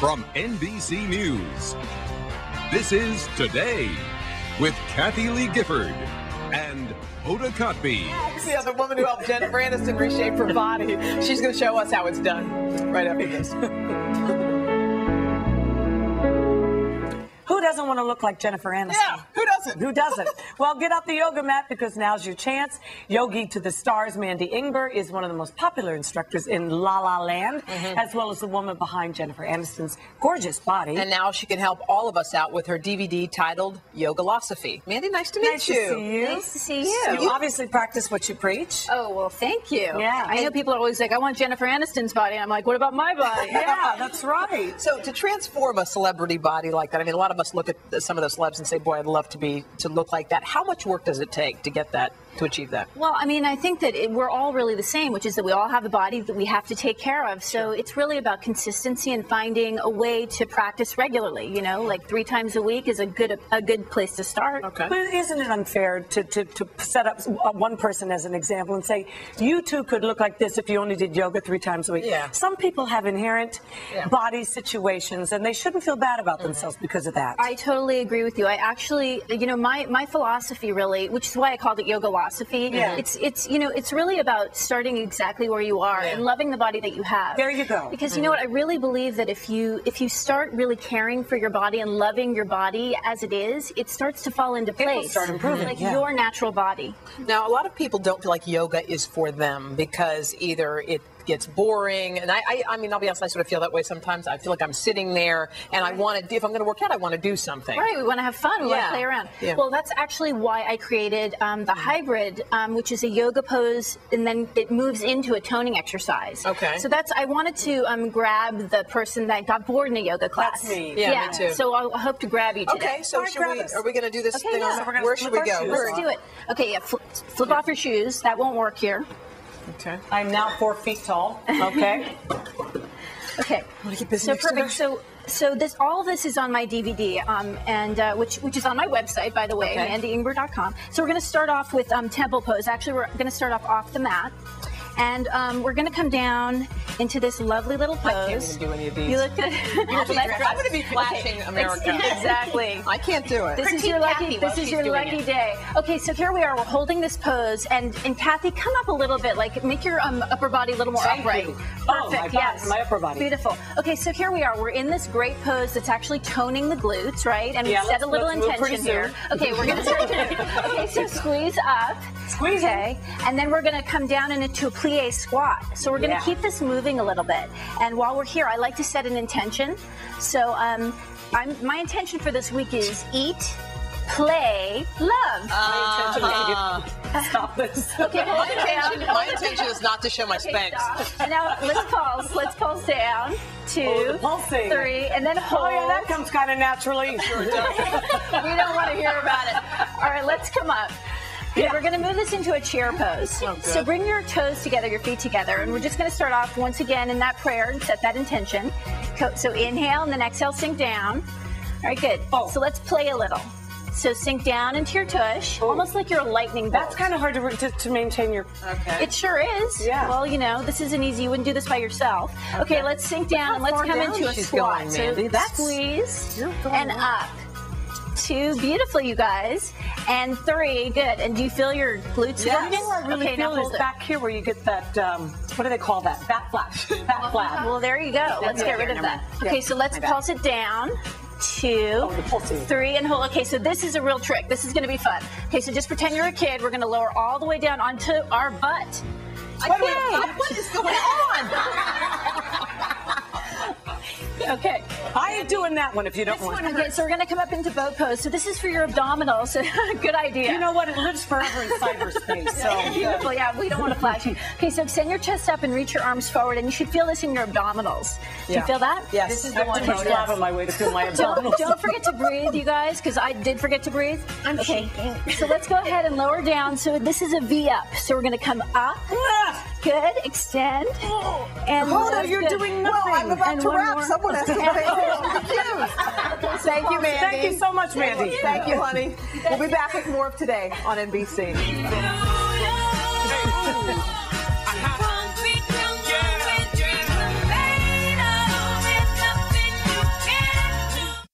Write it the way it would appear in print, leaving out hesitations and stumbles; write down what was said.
From NBC News, this is Today with Kathy Lee Gifford and Hoda Kotb. The other woman who helped Jennifer Aniston reshape her body. She's going to show us how it's done right after this. Who doesn't want to look like Jennifer Aniston? Yeah, who doesn't? Who doesn't? Well, get out the yoga mat because now's your chance. Yogi to the Stars, Mandy Ingber, is one of the most popular instructors in La La Land, as well as the woman behind Jennifer Aniston's gorgeous body. And now she can help all of us out with her DVD titled Yogalosophy. Mandy, nice to meet you. Nice to see you. Nice to see you. So you obviously practice what you preach. Oh, well, thank you. Yeah. I know people are always like, I want Jennifer Aniston's body. I'm like, what about my body? Yeah, that's right. So to transform a celebrity body like that, I mean, a lot of us look at some of those celebs and say, boy, I'd love to look like that. How much work does it take to get that, to achieve that? Well, I mean, I think that we're all really the same, which is that we all have a body that we have to take care of. So it's really about consistency and finding a way to practice regularly. You know, like 3 times a week is a good place to start. Okay. But isn't it unfair to set up one person as an example and say, you too could look like this if you only did yoga 3 times a week? Yeah. Some people have inherent body situations, and they shouldn't feel bad about themselves because of that. I totally agree with you. I actually, you know, my philosophy really, which is why I called it Yogalosophy. Yeah. It's you know, it's really about starting exactly where you are and loving the body that you have. There you go. Because you know what, I really believe that if you start really caring for your body and loving your body as it is, it starts to fall into place. It will start improving. Like your natural body. Now, a lot of people don't feel like yoga is for them because either it gets boring, and I mean, I'll be honest, I sort of feel that way sometimes. I feel like I'm sitting there, and I want to, if I'm going to work out, I want to do something. Right, we want to have fun, we want to play around. Yeah. Well, that's actually why I created the hybrid, which is a yoga pose, and then it moves into a toning exercise. Okay. So that's, I wanted to grab the person that got bored in a yoga class. That's me. Yeah, me too. So I hope to grab you today. Okay, so are we going to do this thing yeah. on So we're where should we go? Let's do it. Okay, yeah, flip off your shoes. That won't work here. Okay. I'm now 4 feet tall. Okay. Okay. So perfect. So this, all of this is on my DVD, and which is on my website, by the way, mandyingber.com. So we're going to start off with temple pose. Actually, we're going to start off the mat, and we're going to come down into this lovely little pose. I can't even do any of these. You look good. I'm going to be flashing America. Exactly. I can't do it. This is your lucky. This is your lucky day. Okay, so here we are. We're holding this pose, and Kathy, come up a little bit, like make your upper body a little more upright. Perfect. Yes. My upper body. Beautiful. Okay, so here we are. We're in this great pose that's actually toning the glutes, right? And we set a little intention here. Okay, we're going to start. Okay, so squeeze up. Squeeze. Okay, and then we're going to come down into a plie squat. So we're going to keep this moving a little bit. And while we're here, I like to set an intention. So my intention for this week is eat, play, love. Stop this. Okay, my intention is not to show my Spanx. And now let's pulse down. 2, 3, and then hold. Oh yeah, that comes kind of naturally. We don't want to hear about it. All right, let's come up. Okay, we're going to move this into a chair pose. So bring your toes together, your feet together, and we're just going to start off once again in that prayer and set that intention. So inhale, and then exhale, sink down. All right, good. So let's play a little. So sink down into your tush, almost like you're a lightning bolt. That's kind of hard to maintain your... Okay. It sure is. Yeah. Well, you know, this isn't easy. You wouldn't do this by yourself. Okay, let's sink down and let's come into a squat. So squeeze and up. 2, beautiful, you guys. And 3, good. And do you feel your glutes working? I really feel is back here where you get that, what do they call that? Back flap. Back flap. Well, there you go. Let's get rid of that. Okay, so let's pulse it down. 2, 3, and hold. Okay, so this is a real trick. This is going to be fun. Okay, so just pretend you're a kid. We're going to lower all the way down onto our butt. What is going on? Okay. I ain't doing that one if you don't want. Okay, so we're going to come up into boat pose. So this is for your abdominals. Good idea. You know what? It lives forever in cyberspace. So beautiful. Yeah, we don't want to flash you. Okay, so extend your chest up and reach your arms forward, and you should feel this in your abdominals. Do you feel that? Yes. This is the one. I have on my way to feel my abdominals. Don't forget to breathe, you guys, because I did forget to breathe. I'm shaking. So let's go ahead and lower down. So this is a V up. So we're going to come up. Good. Extend. And Hoda, you're doing nothing. Well, I'm about to wrap. Someone has to pay attention. Thank you, Mandy. Thank you so much, Mandy. Thank you, honey. We'll be back with more of Today on NBC.